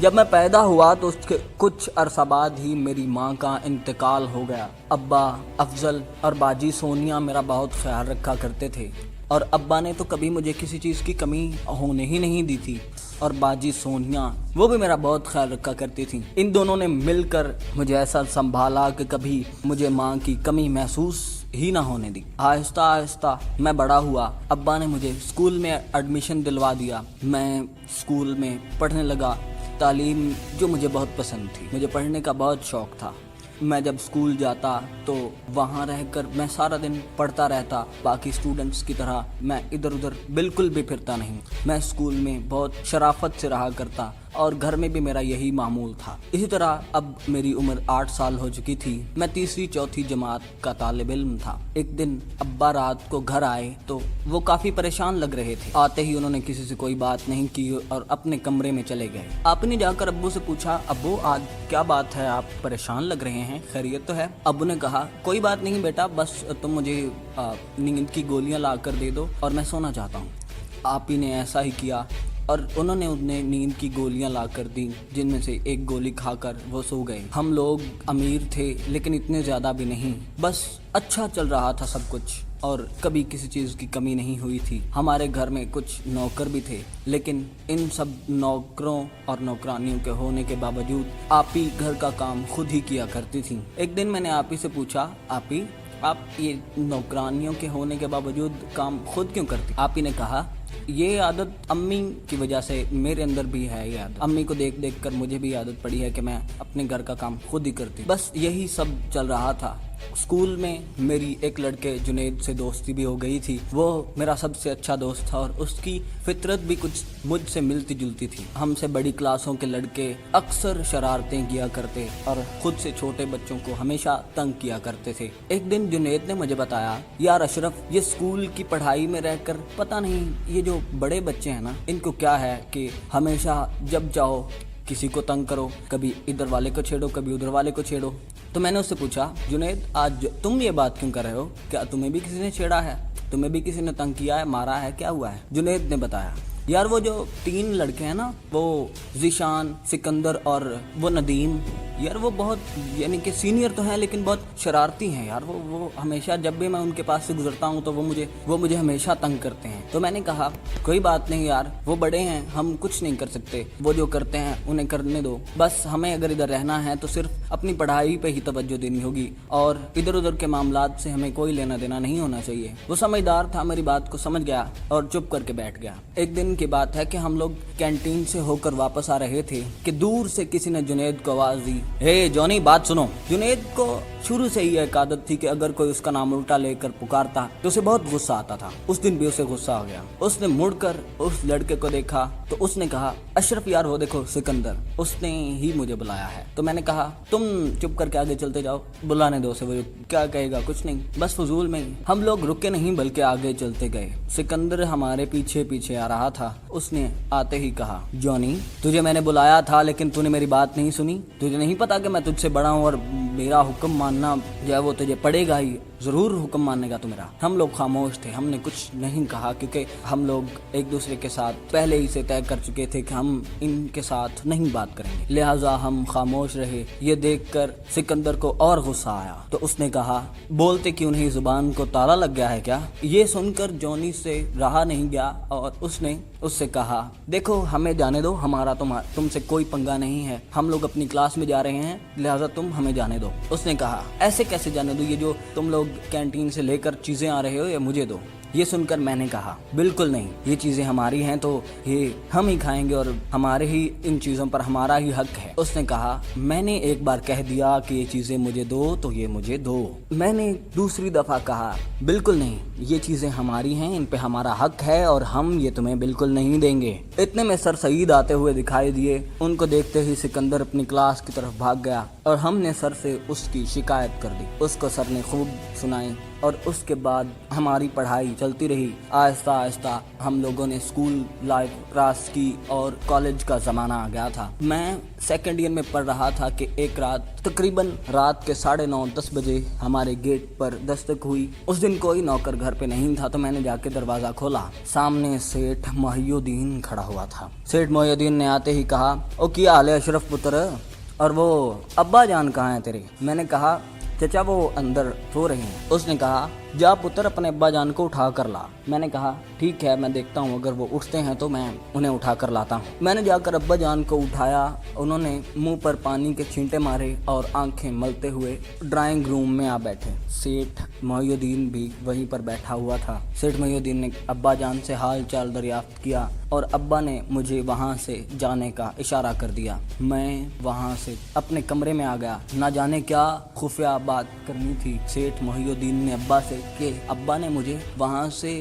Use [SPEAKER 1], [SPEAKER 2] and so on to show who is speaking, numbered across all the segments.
[SPEAKER 1] جب میں پیدا ہوا تو اس کے کچھ عرصہ بعد ہی میری ماں کا انتقال ہو گیا۔ ابا افضل اور باجی سونیا میرا بہت خیال رکھا کرتے تھے، اور ابا نے تو کبھی مجھے کسی چیز کی کمی ہونے ہی نہیں دی تھی، اور باجی سونیا وہ بھی میرا بہت خیال رکھا کرتی تھیں۔ ان دونوں نے مل کر مجھے ایسا سنبھالا کہ کبھی مجھے ماں کی کمی محسوس ہی نہ ہونے دی۔ آہستہ آہستہ میں بڑا ہوا، ابا نے مجھے اسکول میں ایڈمیشن دلوا دیا۔ میں اسکول میں پڑھنے لگا، تعلیم جو مجھے بہت پسند تھی، مجھے پڑھنے کا بہت شوق تھا۔ میں جب اسکول جاتا تو وہاں رہ کر میں سارا دن پڑھتا رہتا، باقی اسٹوڈنٹس کی طرح میں ادھر ادھر بالکل بھی پھرتا نہیں۔ میں اسکول میں بہت شرافت سے رہا کرتا، اور گھر میں بھی میرا یہی معمول تھا۔ اسی طرح اب میری عمر 8 سال ہو چکی تھی، میں تیسری چوتھی جماعت کا طالب علم تھا۔ ایک دن ابا رات کو گھر آئے تو وہ کافی پریشان لگ رہے تھے۔ آتے ہی انہوں نے کسی سے کوئی بات نہیں کی اور اپنے کمرے میں چلے گئے۔ آپ نے جا کر ابو سے پوچھا، ابو آج کیا بات ہے، آپ پریشان لگ رہے ہیں، خیریت تو ہے؟ ابو نے کہا، کوئی بات نہیں بیٹا، بس تم مجھے نیند کی گولیاں لا کر دے دو اور میں سونا چاہتا ہوں۔ آپ ہی نے ایسا ہی کیا، اور انہوں نے انہیں نیند کی گولیاں لا کر دیں، جن میں سے ایک گولی کھا کر وہ سو گئے۔ ہم لوگ امیر تھے لیکن اتنے زیادہ بھی نہیں، بس اچھا چل رہا تھا سب کچھ، اور کبھی کسی چیز کی کمی نہیں ہوئی تھی۔ ہمارے گھر میں کچھ نوکر بھی تھے، لیکن ان سب نوکروں اور نوکرانیوں کے ہونے کے باوجود آپ ہی گھر کا کام خود ہی کیا کرتی تھیں۔ ایک دن میں نے آپ ہی سے پوچھا، آپ ہی آپ یہ نوکرانیوں کے ہونے کے باوجود کام خود کیوں کرتی؟ آپ ہی نے کہا، یہ عادت امی کی وجہ سے میرے اندر بھی ہے، یہ عادت امی کو دیکھ دیکھ کر مجھے بھی عادت پڑی ہے کہ میں اپنے گھر کا کام خود ہی کرتی۔ بس یہی سب چل رہا تھا۔ اسکول میں میری ایک لڑکے جنید سے دوستی بھی ہو گئی تھی، وہ میرا سب سے اچھا دوست تھا، اور اس کی فطرت بھی کچھ مجھ سے ملتی جلتی تھی۔ ہم سے بڑی کلاسوں کے لڑکے اکثر شرارتیں کیا کرتے اور خود سے چھوٹے بچوں کو ہمیشہ تنگ کیا کرتے تھے۔ ایک دن جنید نے مجھے بتایا، یار اشرف، یہ اسکول کی پڑھائی میں رہ کر پتہ نہیں یہ جو بڑے بچے ہیں نا، ان کو کیا ہے کہ ہمیشہ جب چاہو کسی کو تنگ کرو، کبھی ادھر والے کو چھیڑو، کبھی ادھر والے کو چھیڑو۔ تو میں نے اس سے پوچھا، جنید آج تم یہ بات کیوں کر رہے ہو؟ کیا تمہیں بھی کسی نے چھیڑا ہے؟ تمہیں بھی کسی نے تنگ کیا ہے، مارا ہے، کیا ہوا ہے؟ جنید نے بتایا، یار وہ جو 3 لڑکے ہیں نا، وہ ذیشان، سکندر اور وہ ندیم، یار وہ بہت یعنی کہ سینئر تو ہیں لیکن بہت شرارتی ہیں یار۔ وہ ہمیشہ جب بھی میں ان کے پاس سے گزرتا ہوں تو وہ مجھے ہمیشہ تنگ کرتے ہیں۔ تو میں نے کہا، کوئی بات نہیں یار، وہ بڑے ہیں، ہم کچھ نہیں کر سکتے، وہ جو کرتے ہیں انہیں کرنے دو، بس ہمیں اگر ادھر رہنا ہے تو صرف اپنی پڑھائی پہ ہی توجہ دینی ہوگی، اور ادھر ادھر کے معاملات سے ہمیں کوئی لینا دینا نہیں ہونا چاہیے۔ وہ سمجھدار تھا، میری بات کو سمجھ گیا اور چپ کر کے بیٹھ گیا۔ ایک دن کی بات ہے کہ ہم لوگ کینٹین سے ہو کر واپس آ رہے تھے کہ دور سے کسی نے جنید کو آواز دی، ہے جونی بات سنو۔ جنید کو شروع سے ہی ایک عادت تھی کہ اگر کوئی اس کا نام الٹا لے کر پکارتا تو اسے بہت غصہ آتا تھا۔ اس دن بھی اسے غصہ آ گیا، اس نے مڑ کر اس لڑکے کو دیکھا تو اس نے کہا، اشرف یار وہ دیکھو سکندر، اس نے ہی مجھے بلایا ہے۔ تو میں نے کہا، تم چپ کر کے آگے چلتے جاؤ، بلانے دو اسے، وہ کیا کہے گا، کچھ نہیں، بس فضول میں ہی۔ ہم لوگ رکے نہیں بلکہ آگے چلتے گئے۔ سکندر ہمارے پیچھے پیچھے آ رہا تھا۔ اس نے آتے ہی کہا، جونی تجھے میں نے بلایا تھا لیکن تو نے میری بات نہیں سنی، تجھے نہیں پتا کہ میں تجھ سے بڑا ہوں اور میرا حکم ماننا جو ہے وہ تجھے پڑے گا ہی، ضرور حکم ماننے کا تو میرا۔ ہم لوگ خاموش تھے، ہم نے کچھ نہیں کہا کیونکہ ہم لوگ ایک دوسرے کے ساتھ پہلے ہی سے طے کر چکے تھے کہ ہم ان کے ساتھ نہیں بات کریں گے، لہٰذا ہم خاموش رہے۔ یہ دیکھ کر سکندر کو اور غصہ آیا تو اس نے کہا، بولتے کیوں نہیں، زبان کو تالا لگ گیا ہے کیا؟ یہ سن کر جونی سے رہا نہیں گیا اور اس نے اس سے کہا، دیکھو ہمیں جانے دو، ہمارا تم سے کوئی پنگا نہیں ہے، ہم لوگ اپنی کلاس میں جا رہے ہیں، لہٰذا تم ہمیں جانے دو۔ اس نے کہا، ایسے کیسے جانے دو، یہ جو تم لوگ کینٹین سے لے کر چیزیں آ رہے ہو یہ مجھے دو۔ یہ سن کر میں نے کہا، بالکل نہیں، یہ چیزیں ہماری ہیں تو یہ ہم ہی کھائیں گے اور ہمارے ہی ان چیزوں پر ہمارا ہی حق ہے۔ اس نے کہا، میں نے ایک بار کہہ دیا کہ یہ چیزیں مجھے دو تو یہ مجھے دو۔ میں نے دوسری دفعہ کہا، بالکل نہیں، یہ چیزیں ہماری ہیں، ان پہ ہمارا حق ہے اور ہم یہ تمہیں بالکل نہیں دیں گے۔ اتنے میں سر سعید آتے ہوئے دکھائی دیے۔ ان کو دیکھتے ہی سکندر اپنی کلاس کی طرف بھاگ گیا اور ہم نے سر سے اس کی شکایت کر دی۔ اس کو سر نے خوب سنائی اور اس کے بعد ہماری پڑھائی چلتی رہی. آہستہ آہستہ ہم لوگوں نے اسکول لائف کراس کی اور کالج کا زمانہ آ گیا تھا. میں سیکنڈ ایئر میں پڑھ رہا تھا کہ ایک رات تقریباً رات کے 9:30-10 بجے ہمارے گیٹ پر دستک ہوئی. اس دن کوئی نوکر گھر پہ نہیں تھا تو میں نے جا کے دروازہ کھولا. سامنے سیٹھ محی الدین کھڑا ہوا تھا. سیٹھ محی الدین نے آتے ہی کہا, او کیا حال ہے اشرف پتر, اور وہ ابا جان کہاں ہیں تیرے؟ میں نے کہا چچا وہ اندر سو رہے ہیں. اس نے کہا جا پتر اپنے ابا جان کو اٹھا کر لا. میں نے کہا ٹھیک ہے, میں دیکھتا ہوں اگر وہ اٹھتے ہیں تو میں انہیں اٹھا کر لاتا ہوں. میں نے جا کر ابا جان کو اٹھایا. انہوں نے منہ پر پانی کے چھینٹے مارے اور آنکھیں ملتے ہوئے ڈرائنگ روم میں آ بیٹھے. سیٹھ محی الدین بھی وہیں پر بیٹھا ہوا تھا. سیٹھ محی الدین نے ابا جان سے حال چال دریافت کیا اور ابا نے مجھے وہاں سے جانے کا اشارہ کر دیا. میں وہاں سے اپنے کمرے میں آ گیا. نہ جانے کیا خفیہ بات کرنی تھی سیٹھ محی الدین نے ابا سے کہ ابا نے مجھے وہاں سے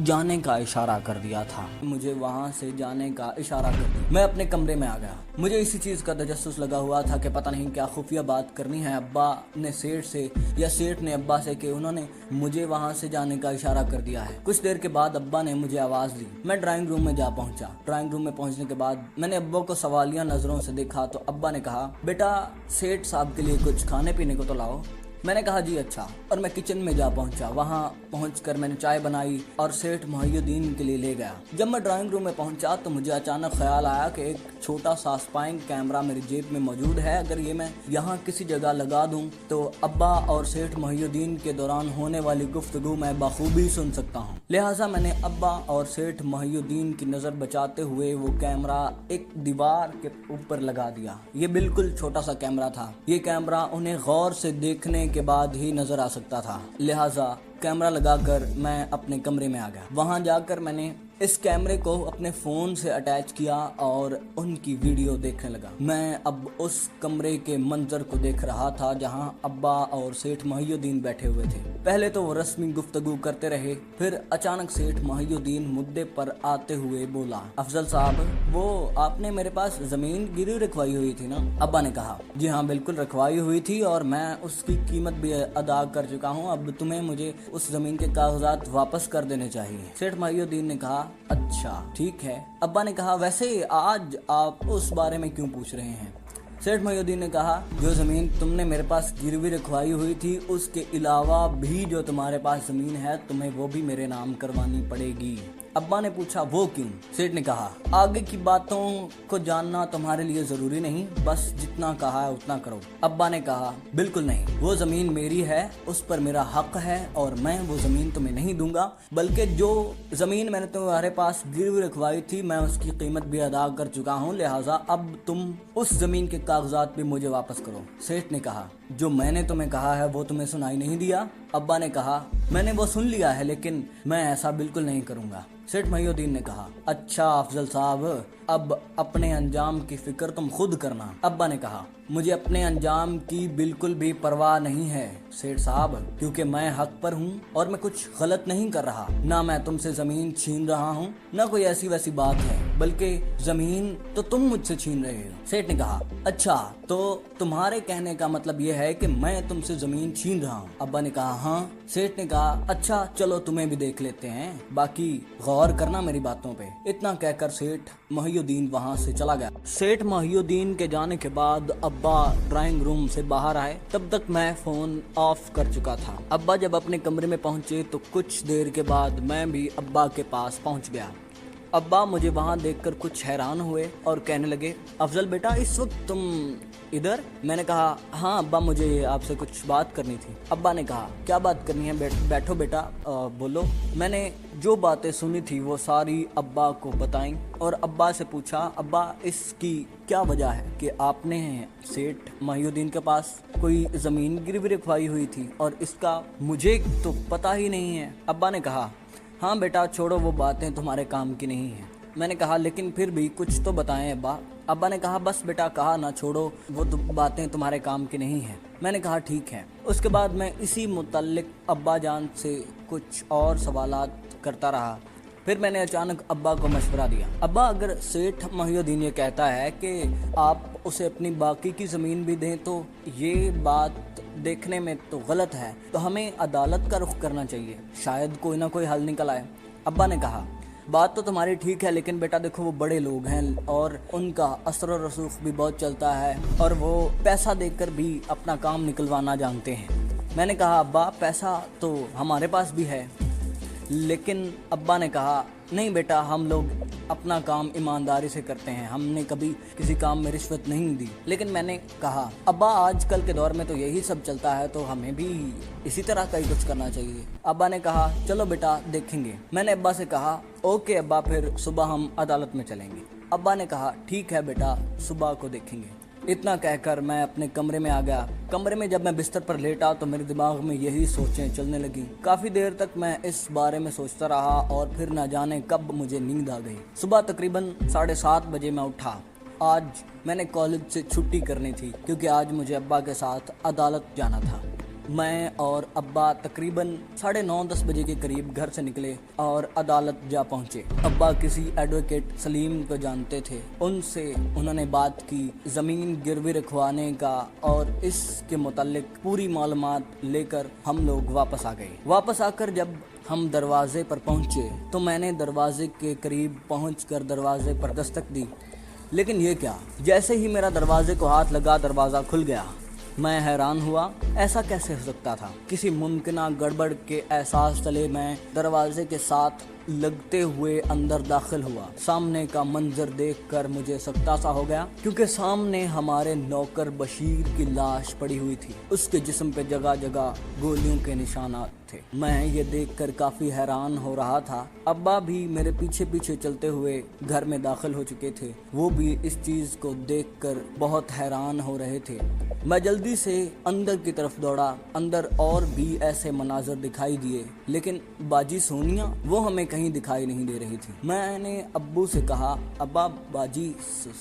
[SPEAKER 1] جانے کا اشارہ کر دیا تھا. مجھے وہاں سے جانے کا اشارہ کر دیا. میں اپنے کمرے میں آ گیا. مجھے اسی چیز کا تجسس لگا ہوا تھا کہ پتہ نہیں کیا خفیہ بات کرنی ہے ابا نے سیٹھ سے یا سیٹھ نے ابا سے کہ انہوں نے مجھے وہاں سے جانے کا اشارہ کر دیا ہے. کچھ دیر کے بعد ابا نے مجھے آواز دی. میں ڈرائنگ روم میں جا پہنچا. ڈرائنگ روم میں پہنچنے کے بعد میں نے ابا کو سوالیہ نظروں سے دیکھا تو ابا نے کہا بیٹا سیٹھ صاحب کے لیے کچھ کھانے پینے کو تو لاؤ. میں نے کہا جی اچھا, اور میں کچن میں جا پہنچا. وہاں پہنچ کر میں نے چائے بنائی اور سیٹھ محی الدین کے لیے لے گیا. جب میں ڈرائنگ روم میں پہنچا تو مجھے اچانک خیال آیا کہ ایک چھوٹا سا اسپائنگ کیمرہ میری جیب میں موجود ہے. اگر یہ میں یہاں کسی جگہ لگا دوں تو ابا اور سیٹھ محی الدین کے دوران ہونے والی گفتگو میں بخوبی سن سکتا ہوں. لہٰذا میں نے ابا اور سیٹھ محی الدین کی نظر بچاتے ہوئے وہ کیمرہ ایک دیوار کے اوپر لگا دیا. یہ بالکل چھوٹا سا کیمرہ تھا. یہ کیمرہ انہیں غور سے دیکھنے کے بعد ہی نظر آ سکتا تھا. لہٰذا کیمرہ لگا کر میں اپنے کمرے میں آ گیا. وہاں جا کر میں نے اس کیمرے کو اپنے فون سے اٹیچ کیا اور ان کی ویڈیو دیکھنے لگا. میں اب اس کمرے کے منظر کو دیکھ رہا تھا جہاں ابا اور سیٹھ محی الدین بیٹھے ہوئے تھے. پہلے تو وہ رسمی گفتگو کرتے رہے, پھر اچانک سیٹھ محی الدین مدعے پر آتے ہوئے بولا, افضل صاحب وہ آپ نے میرے پاس زمین گروی رکھوائی ہوئی تھی نا؟ ابا نے کہا جی ہاں بالکل رکھوائی ہوئی تھی اور میں اس کی قیمت بھی ادا کر چکا ہوں. اب تمہیں مجھے اس زمین کے کاغذات واپس کر دینے چاہیے. سیٹھ محی الدین نے کہا اچھا ٹھیک ہے. ابا نے کہا ویسے آج آپ اس بارے میں کیوں پوچھ رہے ہیں؟ سیٹھ محی الدین نے کہا جو زمین تم نے میرے پاس گروی رکھوائی ہوئی تھی اس کے علاوہ بھی جو تمہارے پاس زمین ہے تمہیں وہ بھی میرے نام کروانی پڑے گی. ابا نے پوچھا وہ کیوں؟ سیٹھ نے کہا آگے کی باتوں کو جاننا تمہارے لیے ضروری نہیں, بس جتنا کہا ہے اتنا کرو. ابا نے کہا بالکل نہیں, وہ زمین میری ہے, اس پر میرا حق ہے اور میں وہ زمین تمہیں نہیں دوں گا, بلکہ جو زمین میں نے تمہارے پاس گروی رکھوائی تھی میں اس کی قیمت بھی ادا کر چکا ہوں, لہٰذا اب تم اس زمین کے کاغذات بھی مجھے واپس کرو. سیٹھ نے کہا جو میں نے تمہیں کہا ہے وہ تمہیں سنائی نہیں دیا؟ ابا نے کہا میں نے وہ سن لیا ہے لیکن میں ایسا بالکل نہیں کروں گا. سیٹھ محی الدین نے کہا اچھا افضل صاحب اب اپنے انجام کی فکر تم خود کرنا. ابا نے کہا مجھے اپنے انجام کی بالکل بھی پرواہ نہیں ہے سیٹھ صاحب, کیونکہ میں حق پر ہوں اور میں کچھ غلط نہیں کر رہا. نہ میں تم سے زمین چھین رہا ہوں نہ کوئی ایسی ویسی بات ہے, بلکہ زمین تو تم مجھ سے چھین رہے ہو. سیٹھ نے کہا اچھا تو تمہارے کہنے کا مطلب یہ ہے کہ میں تم سے زمین چھین رہا ہوں؟ ابا نے کہا ہاں. سیٹھ نے کہا اچھا چلو تمہیں بھی دیکھ لیتے ہیں, باقی غور کرنا میری باتوں پہ. اتنا کہہ کر سیٹھ محی الدین وہاں سے چلا گیا. سیٹھ محی الدین کے جانے کے بعد ابا ڈرائنگ روم سے باہر آئے. تب تک میں فون آف کر چکا تھا. ابا جب اپنے کمرے میں پہنچے تو کچھ دیر کے بعد میں بھی ابا کے پاس پہنچ گیا. ابا مجھے وہاں دیکھ کر کچھ حیران ہوئے اور کہنے لگے افضل بیٹا اس وقت تم ادھر؟ میں نے کہا ہاں ابا مجھے آپ سے کچھ بات کرنی تھی. ابا نے کہا کیا بات کرنی ہے؟ بیٹھو بیٹا بولو. میں نے جو باتیں سنی تھی وہ ساری ابا کو بتائیں اور ابا سے پوچھا ابا اس کی کیا وجہ ہے کہ آپ نے سیٹھ محی الدین کے پاس کوئی زمین گروی رکھوائی ہوئی تھی اور اس کا مجھے تو پتہ ہی نہیں ہے. ابا نے کہا ہاں بیٹا چھوڑو وہ باتیں تمہارے کام کی نہیں ہیں. میں نے کہا لیکن پھر بھی کچھ تو بتائیں ابا. ابا نے کہا بس بیٹا کہا نہ چھوڑو وہ باتیں تمہارے کام کی نہیں ہیں. میں نے کہا ٹھیک ہے. اس کے بعد میں اسی متعلق ابا جان سے کچھ اور سوالات کرتا رہا. پھر میں نے اچانک ابا کو مشورہ دیا، ابا اگر سیٹھ محی الدین یہ کہتا ہے کہ آپ اسے اپنی باقی کی زمین بھی دیں تو یہ بات دیکھنے میں تو غلط ہے، تو ہمیں عدالت کا رخ کرنا چاہیے، شاید کوئی نہ کوئی حل نکل آئے۔ ابا نے کہا بات تو تمہاری ٹھیک ہے، لیکن بیٹا دیکھو وہ بڑے لوگ ہیں اور ان کا اثر و رسوخ بھی بہت چلتا ہے اور وہ پیسہ دے کر بھی اپنا کام نکلوانا جانتے ہیں۔ میں نے کہا ابا پیسہ تو ہمارے پاس بھی ہے، لیکن ابا نے کہا نہیں بیٹا ہم لوگ اپنا کام ایمانداری سے کرتے ہیں، ہم نے کبھی کسی کام میں رشوت نہیں دی۔ لیکن میں نے کہا ابا آج کل کے دور میں تو یہی سب چلتا ہے، تو ہمیں بھی اسی طرح کا ہی کچھ کرنا چاہیے۔ ابا نے کہا چلو بیٹا دیکھیں گے۔ میں نے ابا سے کہا اوکے ابا، پھر صبح ہم عدالت میں چلیں گے۔ ابا نے کہا ٹھیک ہے بیٹا صبح کو دیکھیں گے۔ اتنا کہہ کر میں اپنے کمرے میں آ گیا۔ کمرے میں جب میں بستر پر لیٹا تو میرے دماغ میں یہی سوچیں چلنے لگیں۔ کافی دیر تک میں اس بارے میں سوچتا رہا اور پھر نہ جانے کب مجھے نیند آ گئی۔ صبح تقریباً 7:30 بجے میں اٹھا۔ آج میں نے کالج سے چھٹی کرنی تھی کیونکہ آج مجھے ابا کے ساتھ عدالت جانا تھا۔ میں اور ابا تقریباً 9:30-10 بجے کے قریب گھر سے نکلے اور عدالت جا پہنچے۔ ابا کسی ایڈوکیٹ سلیم کو جانتے تھے، ان سے انہوں نے بات کی زمین گروی رکھوانے کا اور اس کے متعلق پوری معلومات لے کر ہم لوگ واپس آ گئے۔ واپس آ کر جب ہم دروازے پر پہنچے تو میں نے دروازے کے قریب پہنچ کر دروازے پر دستک دی، لیکن یہ کیا، جیسے ہی میرا دروازے کو ہاتھ لگا دروازہ کھل گیا۔ میں حیران ہوا، ایسا کیسے ہو سکتا تھا؟ کسی ممکنہ گڑبڑ کے احساس تلے میں دروازے کے ساتھ لگتے ہوئے اندر داخل ہوا۔ سامنے کا منظر دیکھ کر مجھے سکتہ سا ہو گیا، کیونکہ سامنے ہمارے نوکر بشیر کی لاش پڑی ہوئی تھی، اس کے جسم پہ جگہ جگہ گولیوں کے نشانات تھے۔ میں یہ دیکھ کر کافی حیران ہو رہا تھا۔ ابا بھی میرے پیچھے پیچھے چلتے ہوئے گھر میں داخل ہو چکے تھے، وہ بھی اس چیز کو دیکھ کر بہت حیران ہو رہے تھے۔ میں جلدی سے اندر کی طرف دوڑا۔ اندر اور بھی ایسے مناظر دکھائی دیے، لیکن باجی سونیا وہ ہمیں کہیں دکھائی نہیں دے رہی تھی۔ میں نے ابو سے کہا ابا باجی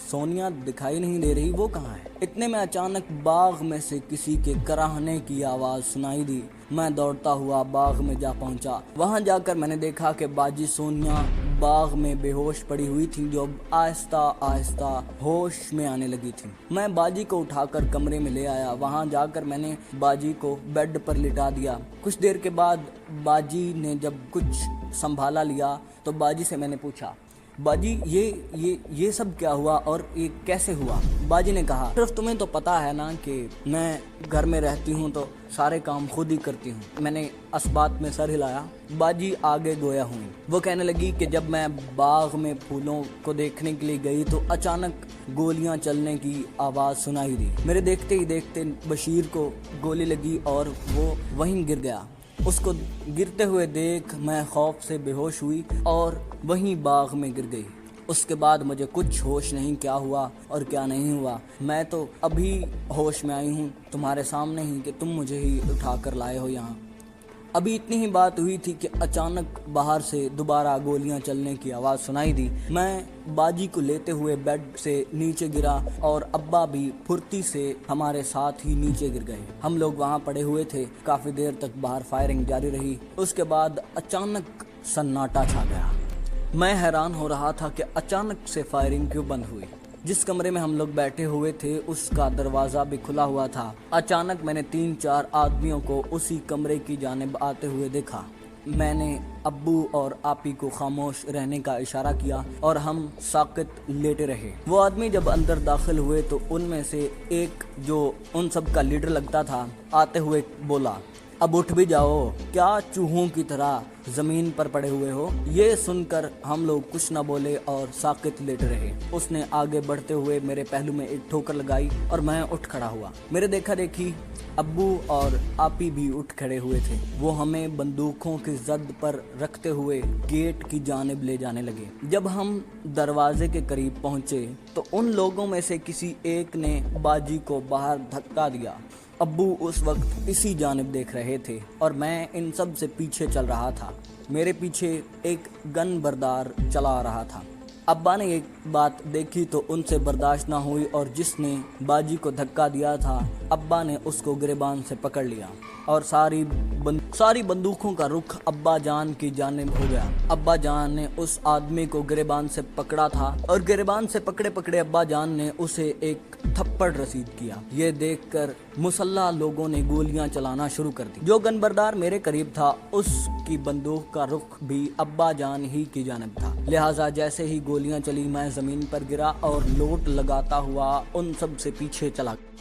[SPEAKER 1] سونیا دکھائی نہیں دے رہی، وہ کہاں ہے؟ اتنے میں اچانک باغ میں سے کسی کے کراہنے کی آواز سنائی دی۔ میں دوڑتا ہوا باغ میں جا پہنچا۔ وہاں جا کر میں نے دیکھا کہ باجی سونیا باغ میں بے ہوش پڑی ہوئی تھی، جو آہستہ آہستہ ہوش میں آنے لگی تھی۔ میں باجی کو اٹھا کر کمرے میں لے آیا۔ وہاں جا کر میں نے باجی کو بیڈ پر لٹا دیا۔ کچھ دیر کے بعد باجی نے جب کچھ سنبھالا لیا تو باجی سے میں نے پوچھا باجی یہ سب کیا ہوا اور یہ کیسے ہوا؟ باجی نے کہا صرف تمہیں تو پتا ہے نا کہ میں گھر میں رہتی ہوں تو سارے کام خود ہی کرتی ہوں۔ میں نے اسبات میں سر ہلایا۔ باجی آگے گویا ہوئی۔ وہ کہنے لگی کہ جب میں باغ میں پھولوں کو دیکھنے کے لیے گئی تو اچانک گولیاں چلنے کی آواز سنائی دی۔ میرے دیکھتے ہی دیکھتے بشیر کو گولی لگی اور وہ وہیں گر گیا۔ اس کو گرتے ہوئے دیکھ میں خوف سے بے ہوش ہوئی اور وہیں باغ میں گر گئی۔ اس کے بعد مجھے کچھ ہوش نہیں کیا ہوا اور کیا نہیں ہوا۔ میں تو ابھی ہوش میں آئی ہوں تمہارے سامنے ہی کہ تم مجھے ہی اٹھا کر لائے ہو یہاں۔ ابھی اتنی ہی بات ہوئی تھی کہ اچانک باہر سے دوبارہ گولیاں چلنے کی آواز سنائی دی۔ میں باجی کو لیتے ہوئے بیڈ سے نیچے گرا اور ابا بھی پھرتی سے ہمارے ساتھ ہی نیچے گر گئے۔ ہم لوگ وہاں پڑے ہوئے تھے۔ کافی دیر تک باہر فائرنگ جاری رہی۔ اس کے بعد اچانک سناٹا چھا گیا۔ میں حیران ہو رہا تھا کہ اچانک سے فائرنگ کیوں بند ہوئی۔ جس کمرے میں ہم لوگ بیٹھے ہوئے تھے اس کا دروازہ بھی کھلا ہوا تھا۔ اچانک میں نے 3-4 آدمیوں کو اسی کمرے کی جانب آتے ہوئے دیکھا۔ میں نے ابو اور آپی کو خاموش رہنے کا اشارہ کیا اور ہم ساکت لیٹے رہے۔ وہ آدمی جب اندر داخل ہوئے تو ان میں سے ایک جو ان سب کا لیڈر لگتا تھا آتے ہوئے بولا اب اٹھ بھی جاؤ، کیا چوہوں کی طرح زمین پر پڑے ہوئے ہو؟ یہ سن کر ہم لوگ کچھ نہ بولے اور ساکت لیٹ رہے۔ اس نے آگے بڑھتے ہوئے میرے پہلو میں ایک ٹھوکر لگائی اور میں اٹھ کھڑا ہوا۔ میرے دیکھا دیکھی ابو اور آپی بھی اٹھ کھڑے ہوئے تھے۔ وہ ہمیں بندوقوں کی زد پر رکھتے ہوئے گیٹ کی جانب لے جانے لگے۔ جب ہم دروازے کے قریب پہنچے تو ان لوگوں میں سے کسی ایک نے باجی کو باہر دھکا دیا۔ ابو اس وقت اسی جانب دیکھ رہے تھے اور میں ان سب سے پیچھے چل رہا تھا۔ میرے پیچھے ایک گن بردار چلا آ رہا تھا۔ ابا نے ایک بات دیکھی تو ان سے برداشت نہ ہوئی اور جس نے باجی کو دھکا دیا تھا ابا نے اس کو گریبان سے پکڑ لیا اور ساری بندوقوں کا رخ ابا جان کی جانب ہو گیا۔ ابا جان نے اس آدمی کو گریبان سے پکڑا تھا اور گریبان سے پکڑے پکڑے ابا جان نے اسے ایک تھپڑ رسید کیا۔ یہ دیکھ کر مسلح لوگوں نے گولیاں چلانا شروع کر دی۔ جو گن بردار میرے قریب تھا اس کی بندوق کا رخ بھی ابا جان ہی کی جانب تھا، لہٰذا جیسے ہی گولیاں چلی میں زمین پر گرا اور لوٹ لگاتا ہوا ان سب سے پیچھے چلا گیا۔